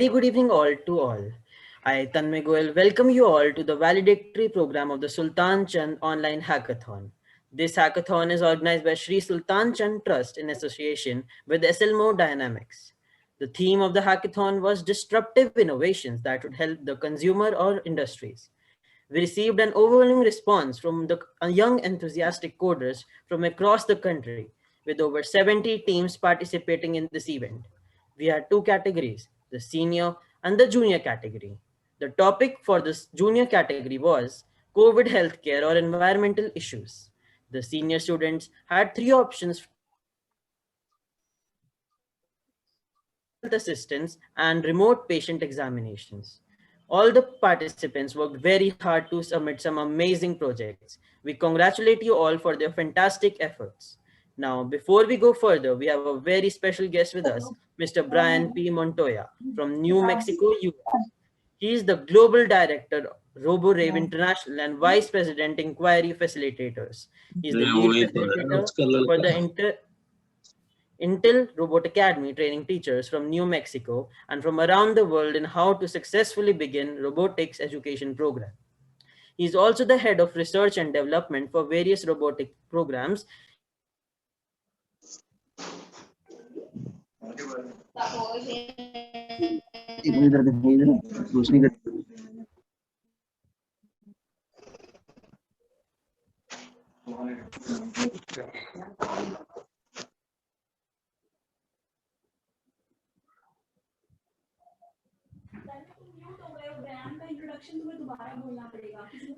Very good evening all to all. I, Tanmay Goel, welcome you all to the Valedictory program of the Sultan Chand Online Hackathon. This hackathon is organized by Shri Sultan Chand Trust in association with Accelmove Dynamics. The theme of the hackathon was disruptive innovations that would help the consumer or industries. We received an overwhelming response from the young enthusiastic coders from across the country, with over 70 teams participating in this event. We had two categories, the senior and the junior category. The topic for this junior category was COVID healthcare or environmental issues. The senior students had three options to participate: health assistance and remote patient examinations. All the participants worked very hard to submit some amazing projects. We congratulate you all for their fantastic efforts. Now, before we go further, we have a very special guest with us, Mr. Brian P. Montoya from New Mexico, US. He is the Global Director, RoboRave International, and Vice President, Inquiry Facilitators. He is the lead facilitator for the Intel Robot Academy training teachers from New Mexico and from around the world in how to successfully begin robotics education program. He is also the head of research and development for various robotic programs.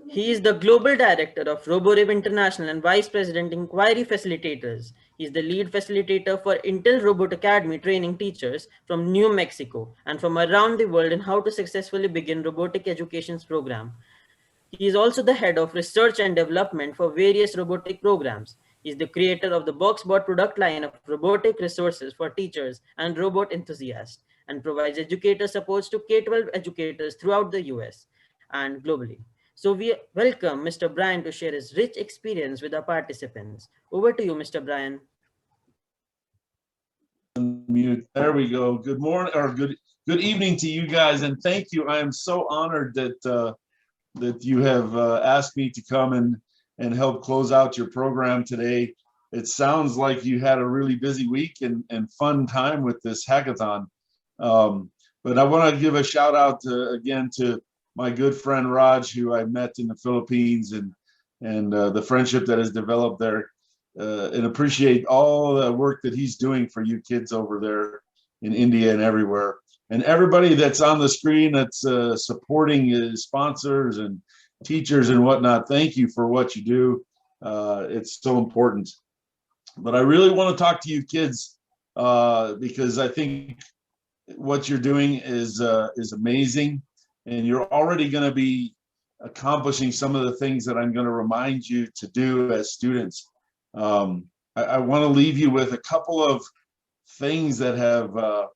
He is the Global Director of RoboRib International and Vice President Inquiry Facilitators. He is the lead facilitator for Intel Robot Academy training teachers from New Mexico and from around the world in how to successfully begin robotic education's program. He is also the head of research and development for various robotic programs. He is the creator of the BoxBot product line of robotic resources for teachers and robot enthusiasts and provides educator supports to K-12 educators throughout the US and globally. So we welcome Mr. Brian to share his rich experience with our participants. Over to you, Mr. Brian. Unmute. There we go. Good morning or good evening to you guys, and thank you. I am so honored that you have asked me to come and help close out your program today. It sounds like you had a really busy week and fun time with this hackathon. But I want to give a shout out again to my good friend Raj, who I met in the Philippines, and the friendship that has developed there, and appreciate all the work that he's doing for you kids over there in India and everywhere. And everybody that's on the screen that's supporting his sponsors and teachers and whatnot, thank you for what you do. It's so important. But I really want to talk to you kids because I think what you're doing is amazing, and you're already going to be accomplishing some of the things that I'm going to remind you to do as students. I want to leave you with a couple of things that have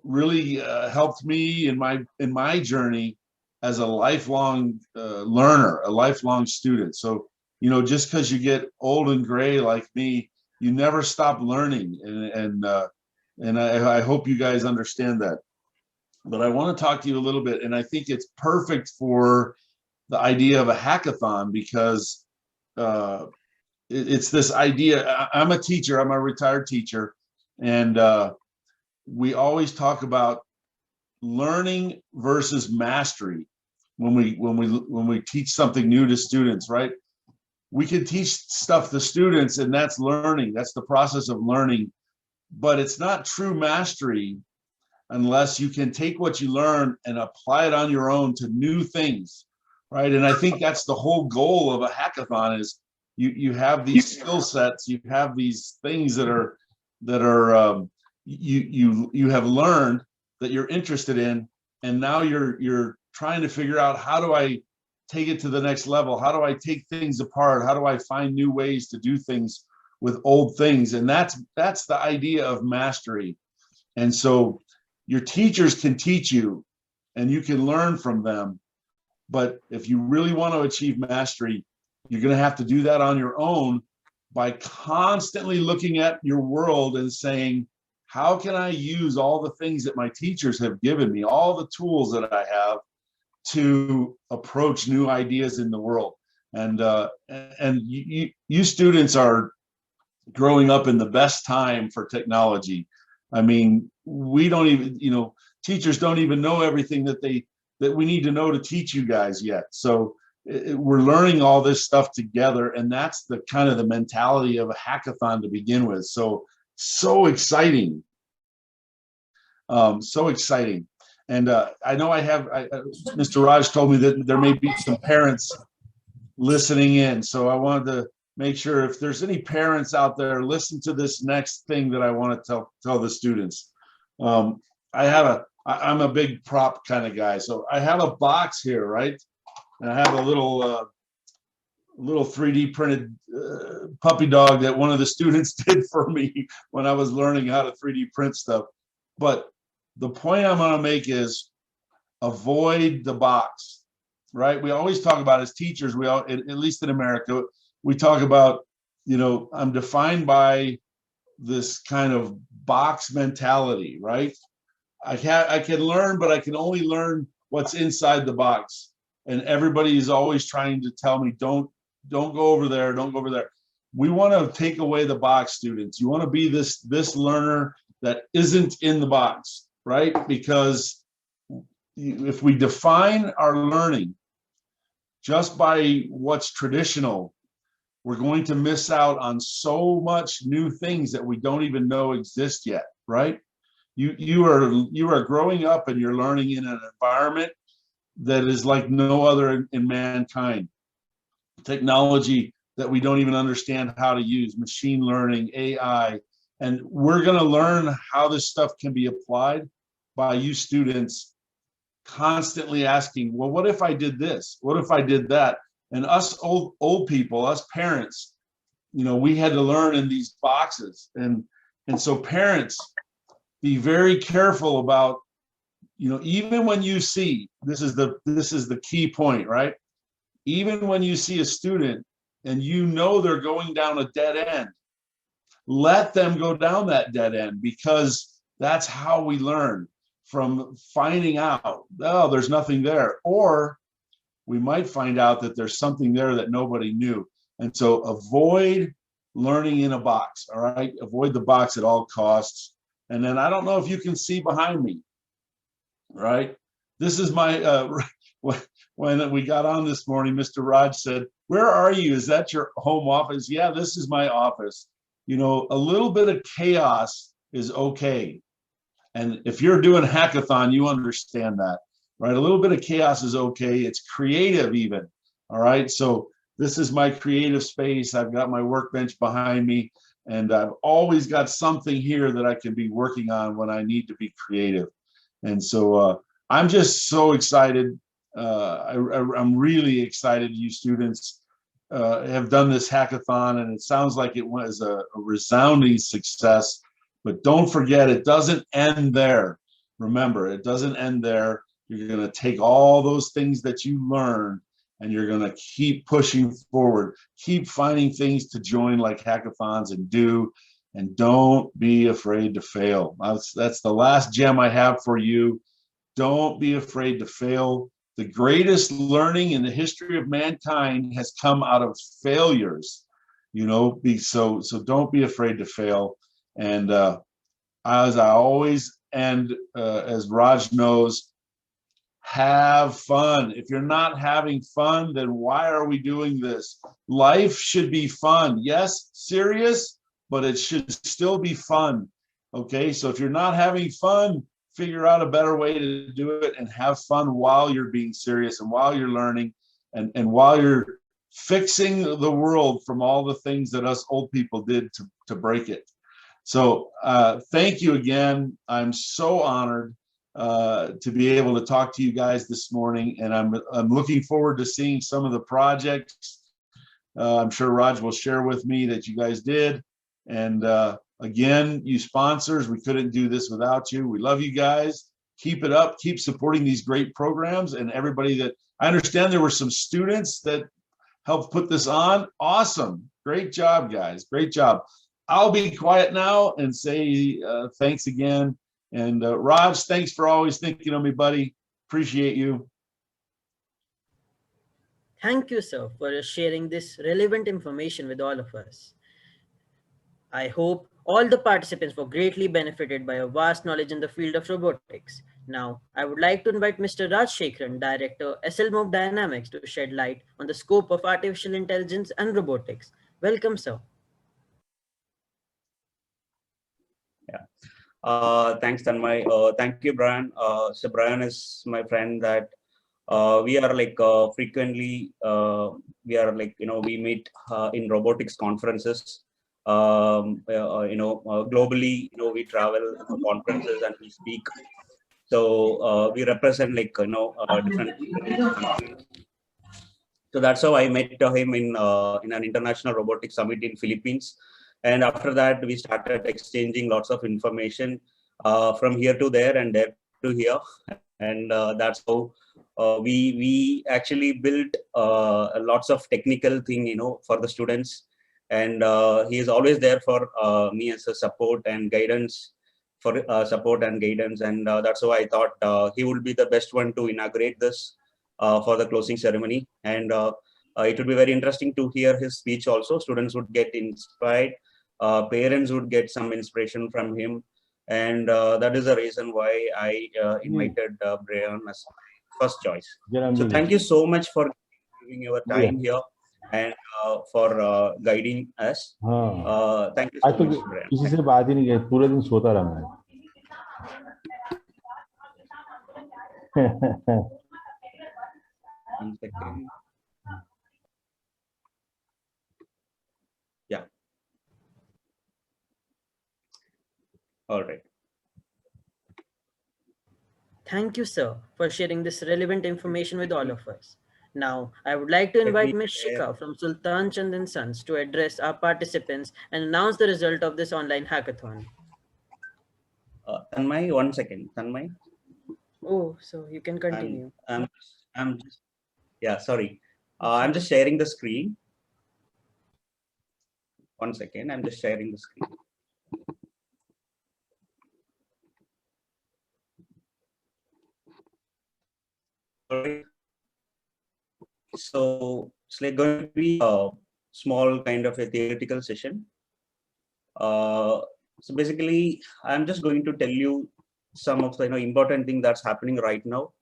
really helped me in my journey as a lifelong learner, a lifelong student. So, you know, just because you get old and gray like me, you never stop learning, and I hope you guys understand that. But I want to talk to you a little bit, and I think it's perfect for the idea of a hackathon because it's this idea. I'm a teacher. I'm a retired teacher, and we always talk about learning versus mastery when we teach something new to students, right? We can teach stuff to students, and that's learning. That's the process of learning, but it's not true mastery unless you can take what you learn and apply it on your own to new things, right? And I think that's the whole goal of a hackathon is you have these skill sets, you have these things that are you have learned that you're interested in, and now you're trying to figure out, how do I take it to the next level? How do I take things apart? How do I find new ways to do things with old things? And that's the idea of mastery. And so your teachers can teach you and you can learn from them, but if you really want to achieve mastery, you're going to have to do that on your own by constantly looking at your world and saying, how can I use all the things that my teachers have given me, all the tools that I have to approach new ideas in the world? And you students are growing up in the best time for technology. I mean, we don't even, teachers don't even know everything that we need to know to teach you guys yet. So we're learning all this stuff together, and that's the kind of the mentality of a hackathon to begin with. So exciting. So exciting. And I know Mr. Raj told me that there may be some parents listening in. So I wanted to make sure if there's any parents out there, listen to this next thing that I want to tell the students. I'm a big prop kind of guy. So I have a box here, right? And I have a little 3D printed puppy dog that one of the students did for me when I was learning how to 3D print stuff. But the point I'm going to make is avoid the box, right? We always talk about, as teachers, at least in America, we talk about, I'm defined by this kind of box mentality, right? I can learn, but I can only learn what's inside the box. And everybody is always trying to tell me, don't go over there, don't go over there. We want to take away the box, students. You want to be this learner that isn't in the box, right? Because if we define our learning just by what's traditional, we're going to miss out on so much new things that we don't even know exist yet, right? You are growing up and you're learning in an environment that is like no other in mankind. Technology that we don't even understand how to use, machine learning, AI, and we're going to learn how this stuff can be applied by you students constantly asking, well, what if I did this? What if I did that? And us old people, us parents, we had to learn in these boxes. And so parents, be very careful about, even when you see, this is the key point, right? Even when you see a student and they're going down a dead end, let them go down that dead end, because that's how we learn, from finding out, oh, there's nothing there. Or we might find out that there's something there that nobody knew. And so avoid learning in a box, all right? Avoid the box at all costs. And then I don't know if you can see behind me, right? This is my, when we got on this morning, Mr. Raj said, where are you? Is that your home office? Yeah, this is my office. A little bit of chaos is okay. And if you're doing hackathon, you understand that, right? A little bit of chaos is okay. It's creative even, all right? So this is my creative space. I've got my workbench behind me, and I've always got something here that I can be working on when I need to be creative. And so I'm just so excited. I'm really excited you students have done this hackathon, and it sounds like it was a resounding success. But don't forget, it doesn't end there. Remember, it doesn't end there. You're going to take all those things that you learned, and you're going to keep pushing forward, keep finding things to join like hackathons and do, and don't be afraid to fail. That's the last gem I have for you. Don't be afraid to fail. The greatest learning in the history of mankind has come out of failures, so don't be afraid to fail. And as I always end, as Raj knows, have fun. If you're not having fun, then why are we doing this? Life should be fun. Yes, serious, but it should still be fun. Okay, so if you're not having fun, figure out a better way to do it and have fun while you're being serious and while you're learning and while you're fixing the world from all the things that us old people did to break it. So thank you again. I'm so honored to be able to talk to you guys this morning, and I'm looking forward to seeing some of the projects. I'm sure Raj will share with me that you guys did. And again, you sponsors, we couldn't do this without you. We love you guys. Keep it up. Keep supporting these great programs, and everybody that, I understand there were some students that helped put this on. Awesome. Great job, guys. Great job. I'll be quiet now and say thanks again. And Raj, thanks for always thinking of me, buddy. Appreciate you. Thank you, sir, for sharing this relevant information with all of us. I hope all the participants were greatly benefited by your vast knowledge in the field of robotics. Now, I would like to invite Mr. Raj Shekharan, Director, Accelmove Dynamics, to shed light on the scope of artificial intelligence and robotics. Welcome, sir. Yeah. Thanks, Tanmay. Thank you, Brian. So Brian is my friend that we are like frequently, we are like, we meet in robotics conferences. Globally, we travel for conferences and we speak. So we represent like, different countries. So that's how I met him in an international robotics summit in Philippines. And after that, we started exchanging lots of information from here to there and there to here. And that's how we actually built lots of technical thing, for the students. And he is always there for me as a support and guidance for support and guidance. And that's why I thought he would be the best one to inaugurate this for the closing ceremony. And it would be very interesting to hear his speech also. Students would get inspired. Parents would get some inspiration from him. And that is the reason why I invited Brian as my first choice. So thank you so much for giving your time here and for guiding us. Thank you so much, Brian. किसी से बात ही नहीं की, पूरे दिन सोता रहा मैं. One second. Yeah. All right. Thank you, sir, for sharing this relevant information with all of us. Now, I would like to invite Ms. Shika from Sultan Chand and Sons to address our participants and announce the result of this online hackathon. Tanmay, 1 second. Tanmay. Oh, so you can continue. I'm just, yeah, sorry. I'm just sharing the screen. 1 second. I'm just sharing the screen. All right. So it's like going to be a small kind of a theoretical session. So basically, I'm just going to tell you some of the important thing that's happening right now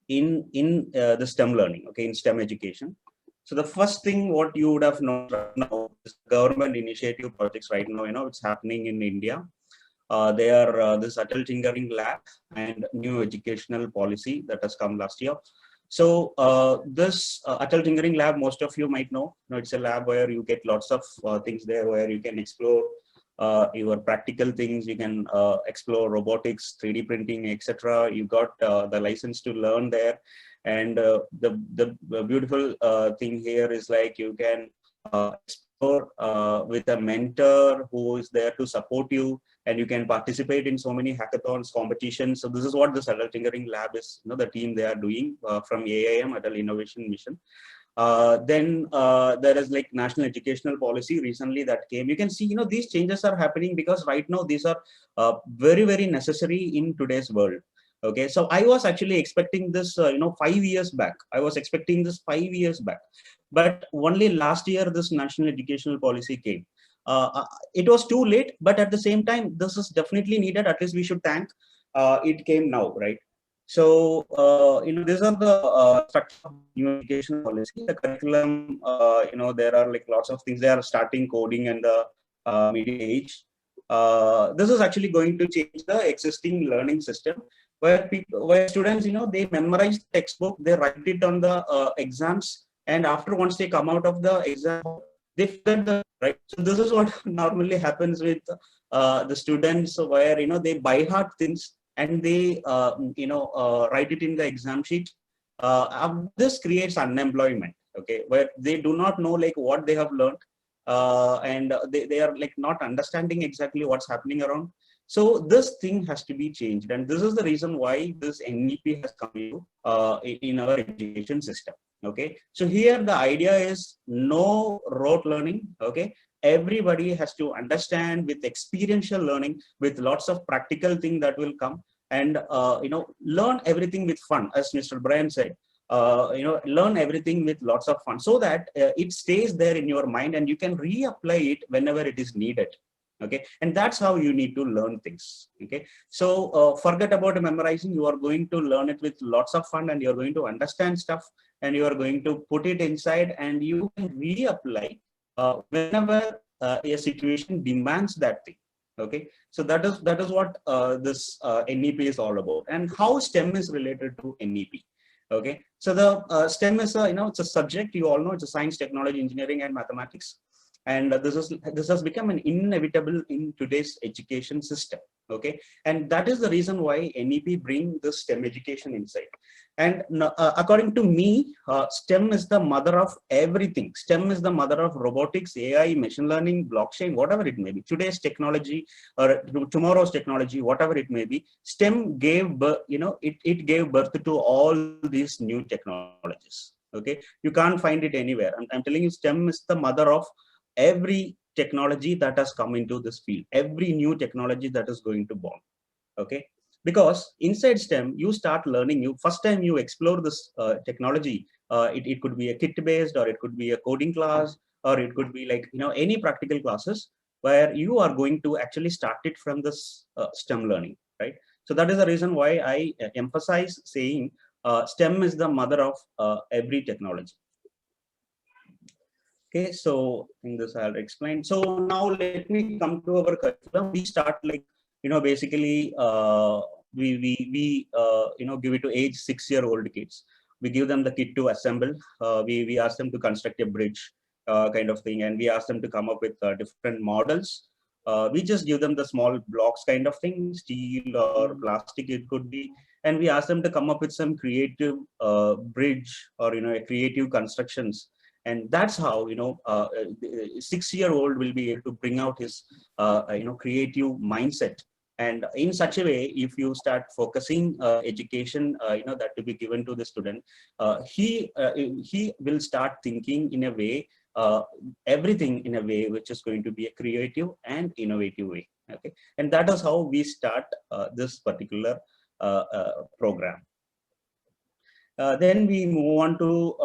in the STEM learning, okay, in STEM education. So the first thing what you would have known right now is government initiative projects right now, it's happening in India. They are this Atal Tinkering Lab and new educational policy that has come last year. So this Atal Tinkering Lab, most of you might know, it's a lab where you get lots of things there where you can explore your practical things, you can explore robotics, 3D printing, etc. You got the license to learn there. And the beautiful thing here is like you can explore with a mentor who is there to support you, and you can participate in so many hackathons, competitions. So this is what this Adult Tinkering Lab is, the team they are doing from AIM, Adult Innovation Mission. Then there is like national educational policy recently that came. You can see, these changes are happening because right now these are very, very necessary in today's world. Okay, so I was actually expecting this, 5 years back. I was expecting this 5 years back, but only last year this national educational policy came. It was too late, but at the same time, this is definitely needed. At least we should thank it came now, right? So, these are the structure of new education policy. The curriculum, there are like lots of things. They are starting coding and the media age. This is actually going to change the existing learning system where students, they memorize the textbook, they write it on the exams, and after once they come out of the exam, they forget the right. So this is what normally happens with the students, where they by heart things and they write it in the exam sheet. This creates unemployment, okay, where they do not know like what they have learned, and they are like not understanding exactly what's happening around. So this thing has to be changed, and this is the reason why this NEP has come in our education system. Okay, so here the idea is no rote learning. Okay, everybody has to understand with experiential learning, with lots of practical thing that will come, and learn everything with fun, as Mr. Brian said. Learn everything with lots of fun, so that it stays there in your mind and you can reapply it whenever it is needed. Okay, and that's how you need to learn things. Okay, so forget about memorizing. You are going to learn it with lots of fun, and you're going to understand stuff, and you are going to put it inside, and you can reapply whenever a situation demands that thing. Okay, so that is what this NEP is all about, and how STEM is related to NEP. Okay, so the STEM is it's a subject, you all know, it's a science, technology, engineering, and mathematics. And this has become an inevitable in today's education system. Okay, and that is the reason why NEP bring this STEM education inside. And according to me, STEM is the mother of everything. STEM is the mother of robotics, AI, machine learning, blockchain, whatever it may be. Today's technology or tomorrow's technology, whatever it may be, STEM gave birth, it gave birth to all these new technologies. Okay, you can't find it anywhere. I'm telling you, STEM is the mother of every technology that has come into this field, every new technology that is going to born. Okay, because inside STEM you start learning. You first time you explore this technology, it could be a kit based, or it could be a coding class, or it could be like any practical classes where you are going to actually start it from this STEM learning, right? So that is the reason why I emphasize saying STEM is the mother of every technology. Okay, so in this I'll explain. So now let me come to our curriculum. We start like, basically we give it to age 6-year-old kids. We give them the kit to assemble. We ask them to construct a bridge kind of thing, and we ask them to come up with different models. We just give them the small blocks kind of thing, steel or plastic it could be, and we ask them to come up with some creative bridge or creative constructions. And that's how a 6-year-old will be able to bring out his creative mindset. And in such a way, if you start focusing education that to be given to the student, he will start thinking in a way, everything in a way which is going to be a creative and innovative way. Okay, and that is how we start this particular program. Then we move on to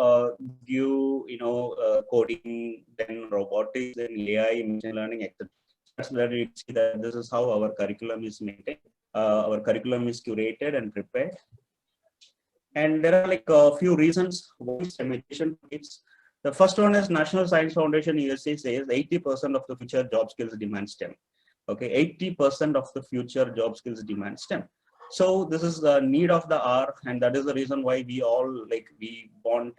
give coding, then robotics, then AI, machine learning, etc. That's where you see that this is how our curriculum is maintained. Our curriculum is curated and prepared. And there are like a few reasons why STEM education kids. The first one is National Science Foundation USA says 80% of the future job skills demand STEM. Okay, 80% of the future job skills demand STEM. So this is the need of the hour, and that is the reason why we want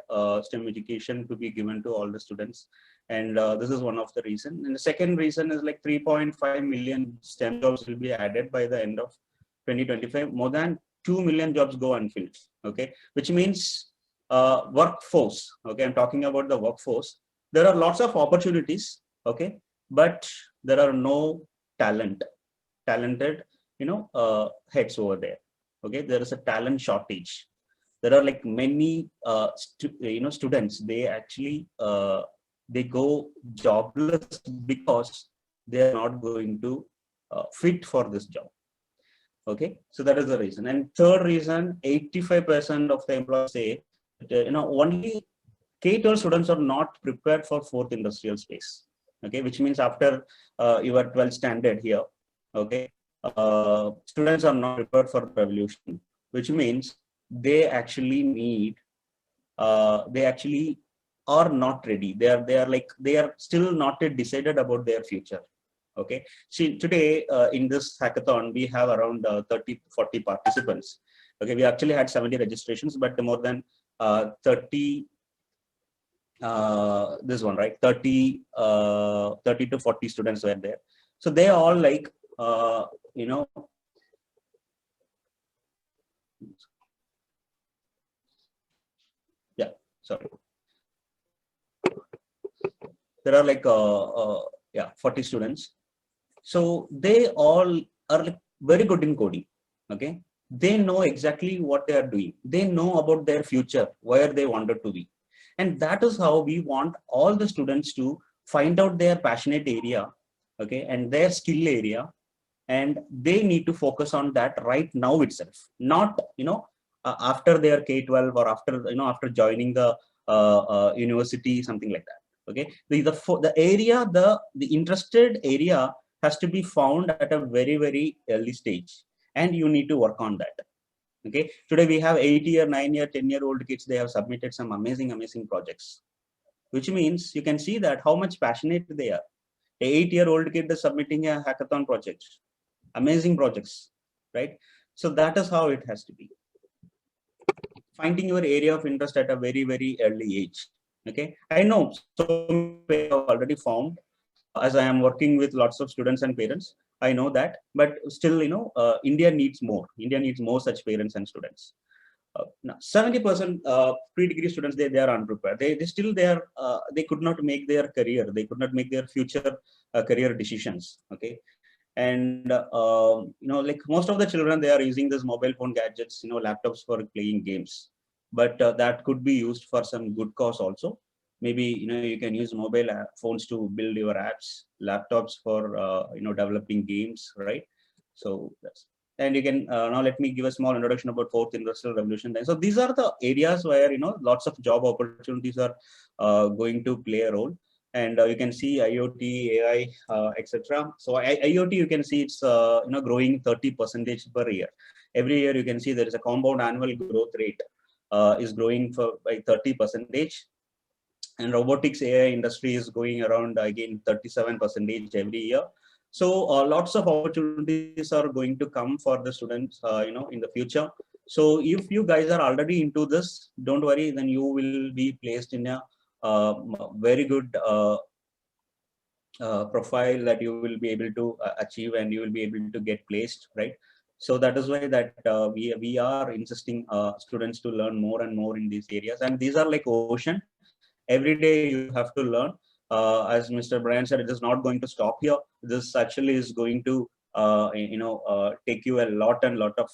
STEM education to be given to all the students. And this is one of the reasons. And the second reason is like 3.5 million STEM jobs will be added by the end of 2025. More than 2 million jobs go unfilled. Okay, which means workforce. Okay, I'm talking about the workforce. There are lots of opportunities. Okay, but there are no talented heads over there. Okay, there is a talent shortage. There are like many students, they actually they go jobless because they are not going to fit for this job. Okay, so that is the reason. And third reason, 85% of the employees say that, only K-12 students are not prepared for fourth industrial space. Okay, which means after your 12th standard here, okay, students are not prepared for the revolution, which means they actually need, they actually are not ready. They are still not yet decided about their future. Okay, see, today in this hackathon we have around 30-40 participants. Okay, we actually had 70 registrations, but more than 30 this one, right, 30 to 40 students were there. So they all like yeah, sorry, there are like 40 students. So they all are like very good in coding. Okay, they know exactly what they are doing. They know about their future, where they wanted to be. And that is how we want all the students to find out their passionate area, okay, and their skill area, and they need to focus on that right now itself, not after their K-12 or after after joining the university, something like that. Okay, the area, the interested area has to be found at a very early stage, and you need to work on that. Okay, today we have 8-year, 9-year, 10-year-old kids. They have submitted some amazing projects, which means you can see that how much passionate they are. A 8-year-old kid is submitting a hackathon project, amazing projects, right? So that is how it has to be. Finding your area of interest at a very early age. Okay, I know so many have already found, as I am working with lots of students and parents, I know that, but still, India needs more. India needs more such parents and students. Now 70% pre-degree students, they are unprepared. They could not make their career. They could not make their future career decisions. Okay, and like most of the children, they are using this mobile phone gadgets, laptops for playing games, but that could be used for some good cause also. Maybe you can use mobile phones to build your apps, laptops for developing games, right? So that's, and you can now let me give a small introduction about fourth industrial revolution. So these are the areas where lots of job opportunities are going to play a role. And you can see IoT, AI, etc. So IoT, you can see it's growing 30% per year. Every year you can see there is a compound annual growth rate is growing by 30%. And robotics AI industry is going around again 37% every year. So lots of opportunities are going to come for the students, in the future. So if you guys are already into this, don't worry, then you will be placed in a very good profile that you will be able to achieve, and you will be able to get placed, right? So that is why that we are insisting students to learn more and more in these areas. And these are like ocean. Every day you have to learn. As Mr. Brian said, it is not going to stop here. This actually is going to take you a lot of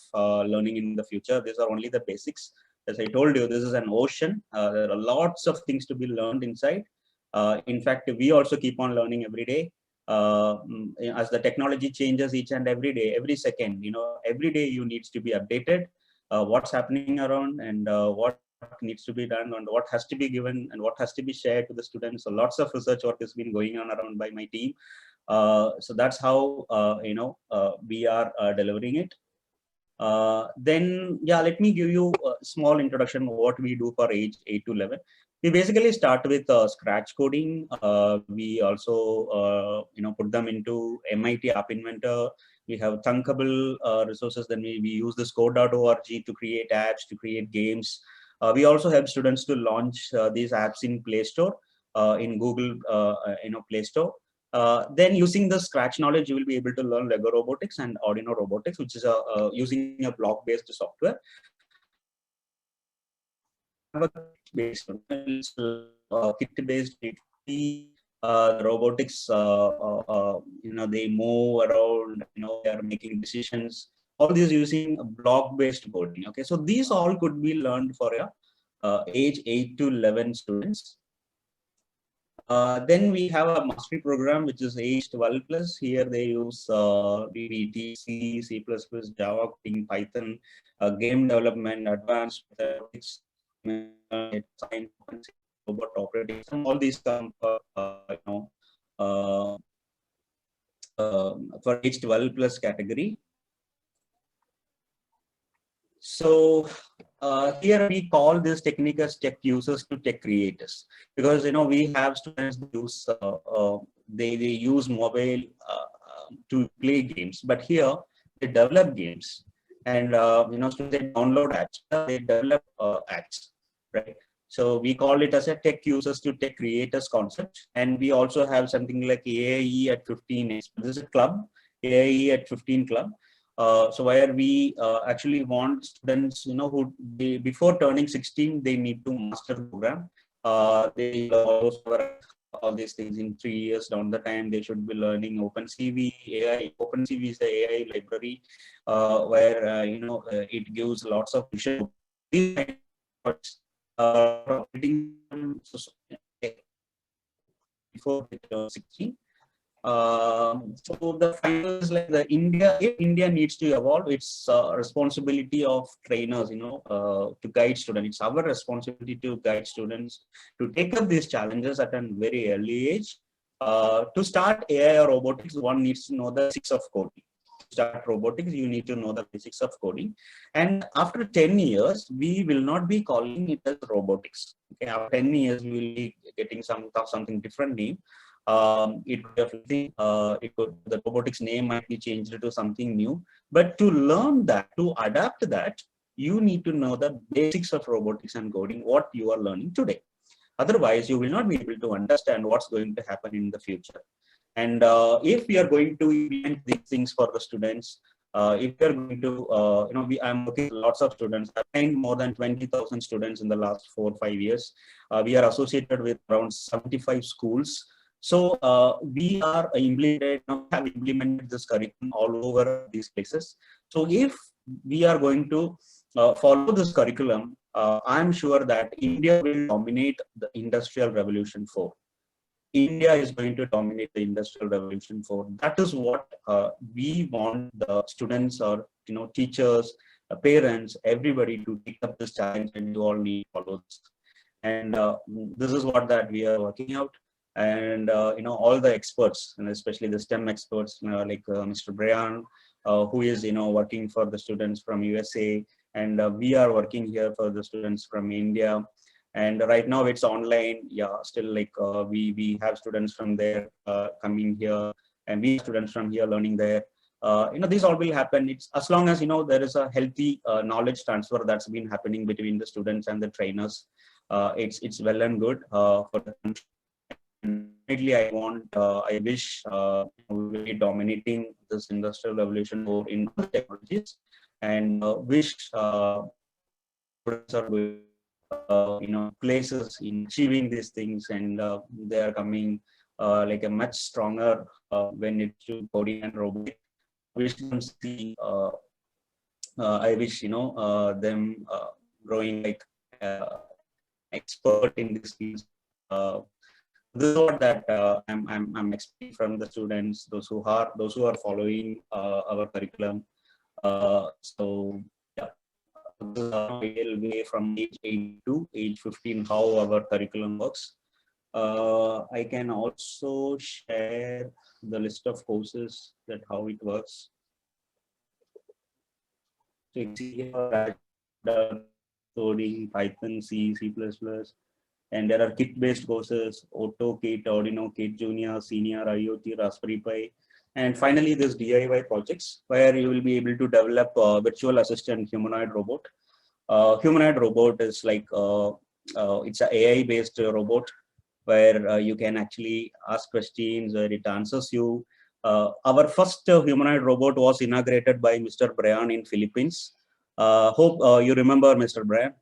learning in the future. These are only the basics. As I told you, this is an ocean. There are lots of things to be learned inside. In fact, we also keep on learning every day. As the technology changes each and every day, every second, every day you needs to be updated. What's happening around, and what needs to be done, and what has to be given, and what has to be shared to the students. So lots of research work has been going on around by my team. So that's how we are delivering it. Then yeah, let me give you a small introduction what we do for age 8 to 11. We basically start with scratch coding. We also put them into MIT App Inventor. We have chunkable resources. Then we use this code.org to create apps, to create games. We also help students to launch these apps in Play Store, in Google Play Store. Then using the scratch knowledge, you will be able to learn Lego robotics and Arduino robotics, which is using a block-based software. Kit-based, robotics, they move around, they are making decisions. All these using block-based coding. Okay, so these all could be learned for age 8 to 11 students. Then we have a mastery program, which is age 12 plus. Here they use VBT, C, C++, Java, Python, game development, advanced mathematics, science, robot operating system. All these come for for age 12 plus category. So here we call this technique as tech users to tech creators, because we have students use they use mobile to play games, but here they develop games, and students, they download apps, they develop apps, right? So we call it as a tech users to tech creators concept. And we also have something like AIE at 15. This is a club, AIE at 15 club. So where we actually want students, who before turning 16, they need to master the program. They all these things in 3 years down the time. They should be learning OpenCV, AI. OpenCV is the AI library where it gives lots of visual. before they turn 16. So the final is like if India needs to evolve, it's responsibility of trainers, to guide students. It's our responsibility to guide students to take up these challenges at a very early age. To start AI or robotics, one needs to know the basics of coding. To start robotics, you need to know the basics of coding. And after 10 years, we will not be calling it as robotics. Okay, after 10 years, we will be getting something different name. It could definitely, the robotics name might be changed to something new. But to learn that, to adapt that, you need to know the basics of robotics and coding, what you are learning today. Otherwise, you will not be able to understand what's going to happen in the future. And if we are going to implement these things for the students, if we are going to, I'm working with lots of students. I've trained more than 20,000 students in the last 4 or 5 years. We are associated with around 75 schools. So we are have implemented this curriculum all over these places. So if we are going to follow this curriculum, I'm sure that India will dominate the Industrial Revolution 4. India is going to dominate the Industrial Revolution 4. That is what we want the students or teachers, parents, everybody to take up this challenge, and you all need to follow this. And this is what that we are working out. And all the experts, and especially the STEM experts, like Mr. Brian, who is working for the students from USA, and we are working here for the students from India. And right now it's online. Yeah, still like we have students from there coming here, and we have students from here learning there. These all will happen. It's as long as there is a healthy knowledge transfer that's been happening between the students and the trainers. It's well and good for the country. Definitely, I wish we will be dominating this Industrial Revolution more in technologies, and wish students are going places in achieving these things, and they are coming like a much stronger when it's to coding and robotics. Wish them see. I wish them growing like expert in these fields. This is what that I'm expecting from the students, those who are following our curriculum. So yeah, this is our ideal way from age 8 to age 15 how our curriculum works. I can also share the list of courses that how it works. So you can see here coding, Python, C, C++. And there are kit-based courses: Auto Kit, Arduino Kit, Junior, Senior, IoT, Raspberry Pi. And finally, there's DIY projects where you will be able to develop a virtual assistant humanoid robot. Humanoid robot is like, it's an AI-based robot where you can actually ask questions or it answers you. Our first humanoid robot was inaugurated by Mr. Brian in Philippines. Hope you remember Mr. Brian.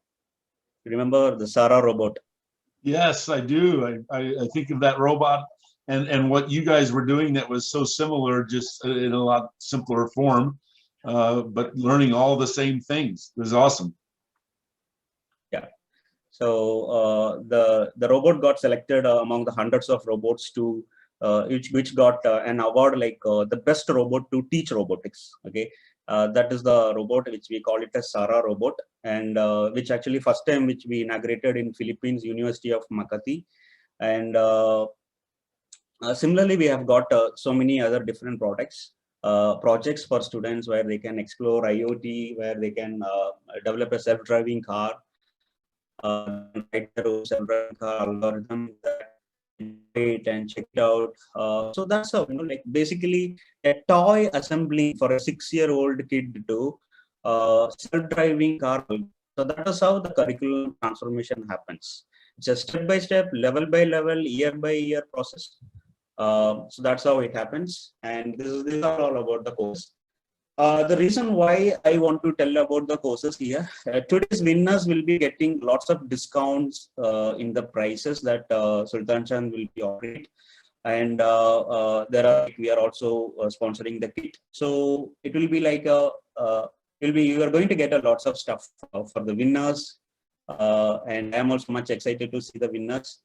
You remember the Sarah robot? Yes, I do. I think of that robot and what you guys were doing that was so similar, just in a lot simpler form, but learning all the same things. It was awesome. Yeah. So the robot got selected among the hundreds of robots to which got an award like the best robot to teach robotics. Okay. That is the robot which we call it as Sarah robot, and which actually first time which we inaugurated in Philippines University of Makati. And similarly, we have got so many other different projects for students where they can explore IoT, where they can develop a self-driving car, write their own self-driving car algorithm, and check it out. So that's how, like basically a toy assembly for a 6-year-old kid to self-driving car. So that is how the curriculum transformation happens. It's a step-by-step, level by level, year by year process. So that's how it happens. And these are all about the course. The reason why I want to tell about the courses here, today's winners will be getting lots of discounts in the prices that Sultan Chand will be offering. And we are also sponsoring the kit. So it will be like you are going to get a lots of stuff for the winners. And I'm also much excited to see the winners.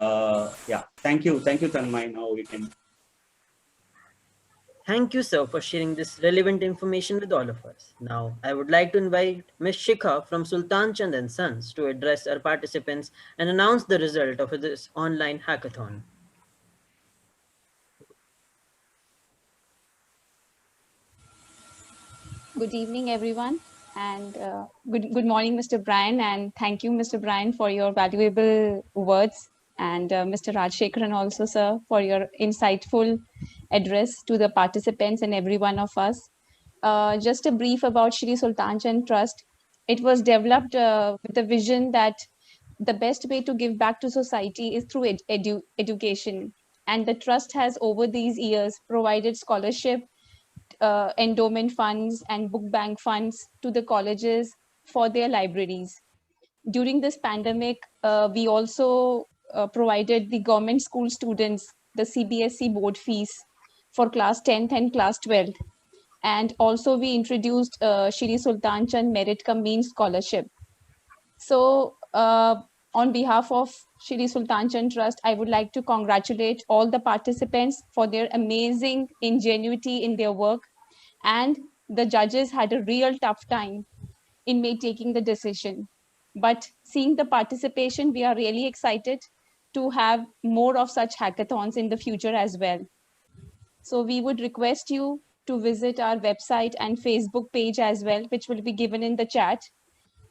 Yeah, thank you, Tanmay. Now we can. Thank you, sir, for sharing this relevant information with all of us. Now, I would like to invite Ms. Shikha from Sultan Chand and Sons to address our participants and announce the result of this online hackathon. Good evening, everyone, and good morning, Mr. Brian, and thank you, Mr. Brian, for your valuable words, and Mr. Rajshekharan also, sir, for your insightful address to the participants and every one of us. Just a brief about Shri Sultan Chand Trust. It was developed with the vision that the best way to give back to society is through education, and the trust has over these years provided scholarship, endowment funds and book bank funds to the colleges for their libraries. During this pandemic, we also provided the government school students the CBSE board fees for class 10th and class 12th. And also we introduced Shri Sultan Chand Merit Cum Means Scholarship. So on behalf of Shri Sultan Chand Trust, I would like to congratulate all the participants for their amazing ingenuity in their work, and the judges had a real tough time in taking the decision. But seeing the participation, we are really excited to have more of such hackathons in the future as well. So we would request you to visit our website and Facebook page as well, which will be given in the chat.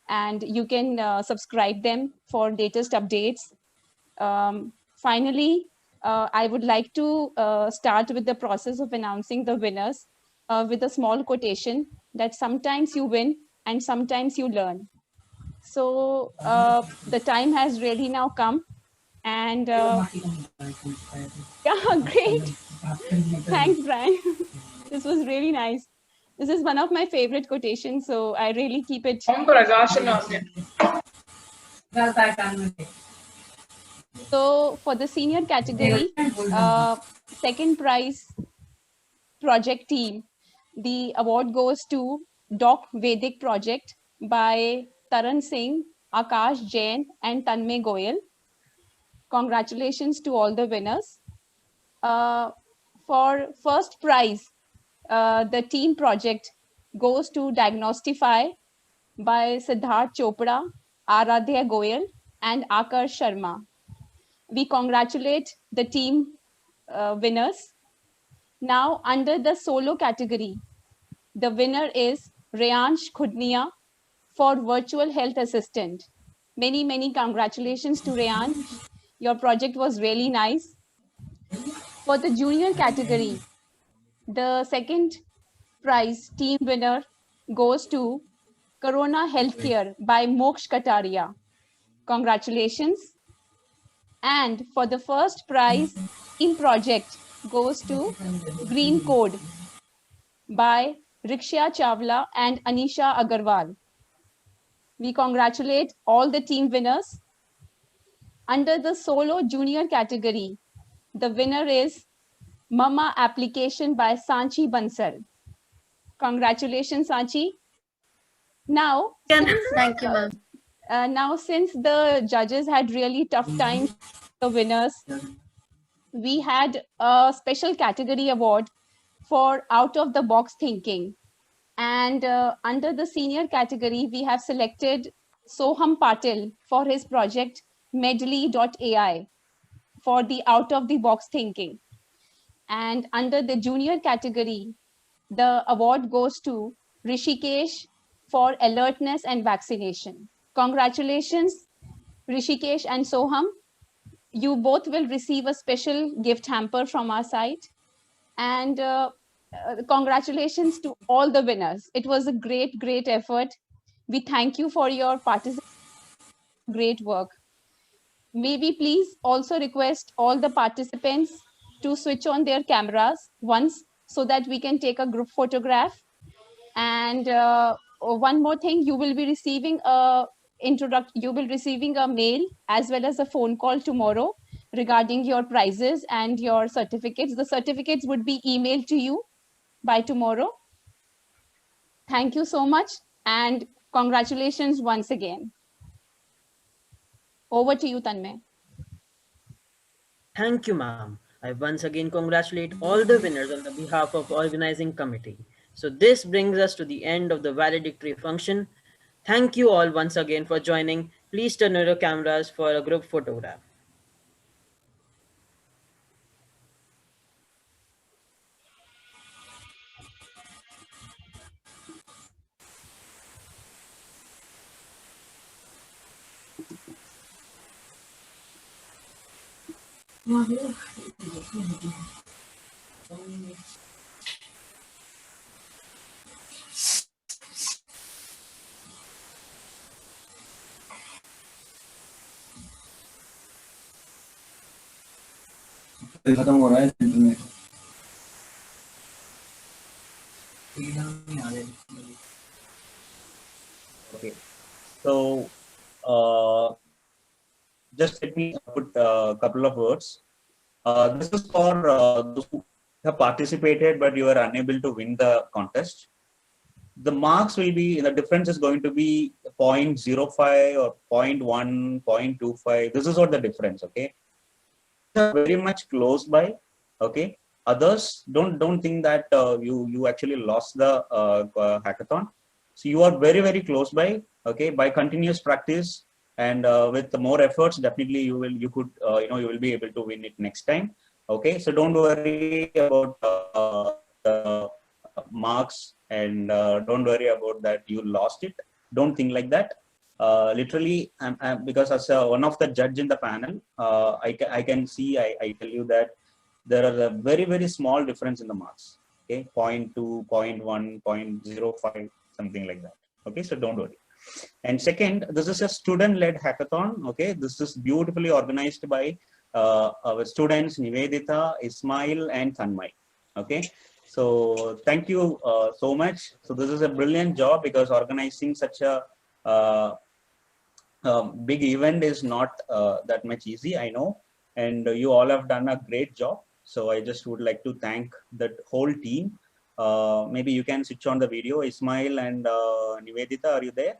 And you can subscribe them for latest updates. Finally, I would like to start with the process of announcing the winners with a small quotation that sometimes you win and sometimes you learn. So the time has really now come, and yeah, great. Thanks, Brian. This was really nice. This is one of my favorite quotations, so I really keep it. So for the senior category, second prize project team, the award goes to Doc Vedic Project by Taran Singh, Akash Jain, and Tanmay Goyal. Congratulations to all the winners. For first prize, the team project goes to Diagnostify by Siddharth Chopra, Aradhya Goyal, and Akash Sharma. We congratulate the team winners. Now, under the solo category, the winner is Reyansh Khudnia for Virtual Health Assistant. Many, many congratulations to Reyansh. Your project was really nice. For the junior category, the second prize team winner goes to Corona Healthcare by Moksh Kataria. Congratulations. And for the first prize, team project goes to Green Code by Riksha Chawla and Anisha Agarwal. We congratulate all the team winners. Under the solo junior category, the winner is Mama Application by Sanchi Bansal. Congratulations, Sanchi. Now, Thank you, ma'am. Now since the judges had really tough time, the winners, we had a special category award for out of the box thinking. And under the senior category, we have selected Soham Patil for his project Medley.ai for the out of the box thinking. And under the junior category, the award goes to Rishikesh for alertness and vaccination. Congratulations, Rishikesh and Soham. You both will receive a special gift hamper from our site. And congratulations to all the winners. It was a great, great effort. We thank you for your participation. Great work. May we please also request all the participants to switch on their cameras once so that we can take a group photograph. And one more thing, you will be receiving a mail as well as a phone call tomorrow regarding your prizes and your certificates. The certificates would be emailed to you by tomorrow. Thank you so much, and congratulations once again. Over to you, Tanmay. Thank you, ma'am. I once again congratulate all the winners on the behalf of organizing committee. So this brings us to the end of the valedictory function. Thank you all once again for joining. Please turn on your cameras for a group photograph. खत्म हो रहा है centre में Okay. So just let me put a couple of words. This is for those who have participated, but you are unable to win the contest. The marks will be, the difference is going to be 0.05 or 0.1, 0.25. This is what the difference, okay? Very much close by, okay? Others, don't think that you actually lost the hackathon. So you are very, very close by, okay? By continuous practice and with more efforts, definitely you will be able to win it next time, okay? So don't worry about the marks and don't worry about that you lost it. Don't think like that. Literally, because as one of the judge in the panel, I can see, I tell you that there are a very, very small difference in the marks, okay? 0.2, 0.1, 0.05, something like that, okay? So don't worry. And second, this is a student-led hackathon, okay? This is beautifully organized by our students, Nivedita, Ismail, and Tanmay, okay? So thank you so much. So this is a brilliant job because organizing such a big event is not that much easy, I know, and you all have done a great job. So I just would like to thank the whole team. Maybe you can switch on the video. Ismail and Nivedita, are you there?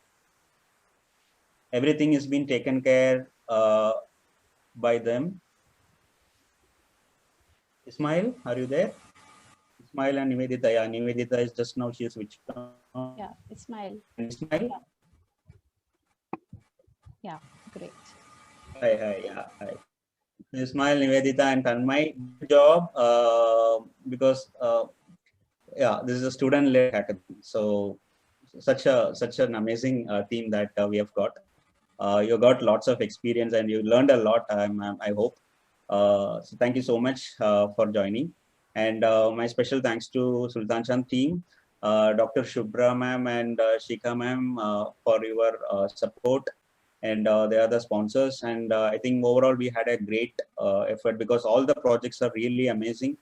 Everything is being taken care by them. Ismail, are you there? Ismail and Nivedita. Yeah, Nivedita is just now, she switched on. Yeah, Ismail. And Ismail? Yeah, great. Hi, yeah, hi. Ismail, Nivedita, and Tanmay, good job because yeah, this is a student-led hackathon. So such an amazing team that we have got. You got lots of experience and you learned a lot. I hope. So thank you so much for joining. And my special thanks to Sultan Chand team, Dr. Shubhra ma'am and Shika ma'am for your support and they are the sponsors. And I think overall we had a great effort because all the projects are really amazing.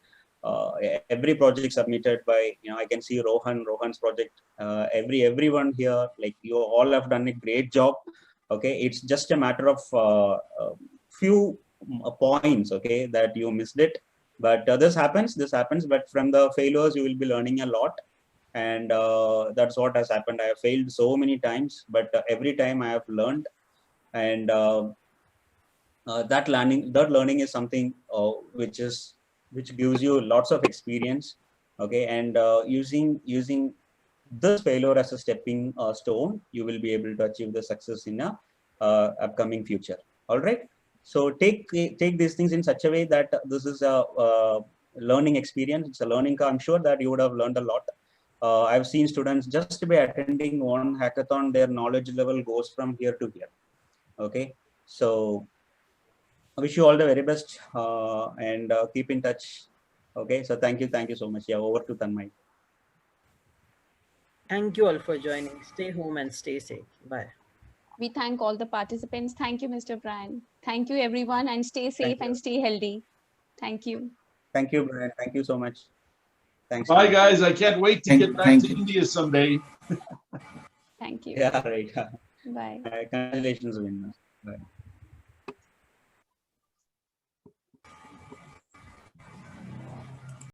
Every project submitted by, I can see Rohan's project, everyone here, like you all have done a great job. Okay, it's just a matter of few points, okay, that you missed it, but this happens, but from the failures you will be learning a lot. And that's what has happened. I have failed so many times, but every time I have learned. And that learning is something which gives you lots of experience, okay? And using this failure as a stepping stone, you will be able to achieve the success in a upcoming future. All right, so take these things in such a way that this is a learning experience. It's a learning curve. I'm sure that you would have learned a lot. I've seen students just by attending one hackathon, their knowledge level goes from here to here. Okay, so I wish you all the very best and keep in touch. Okay, so thank you so much. Yeah, over to Tanmay. Thank you all for joining. Stay home and stay safe. Bye. We thank all the participants. Thank you, Mr. Brian. Thank you, everyone, and stay safe and stay healthy. Thank you. Thank you, Brian. Thank you so much. Thanks. Bye, guys. I can't wait to get back to India someday. Thank you. Yeah, right. Bye. Congratulations, Vinna. Bye.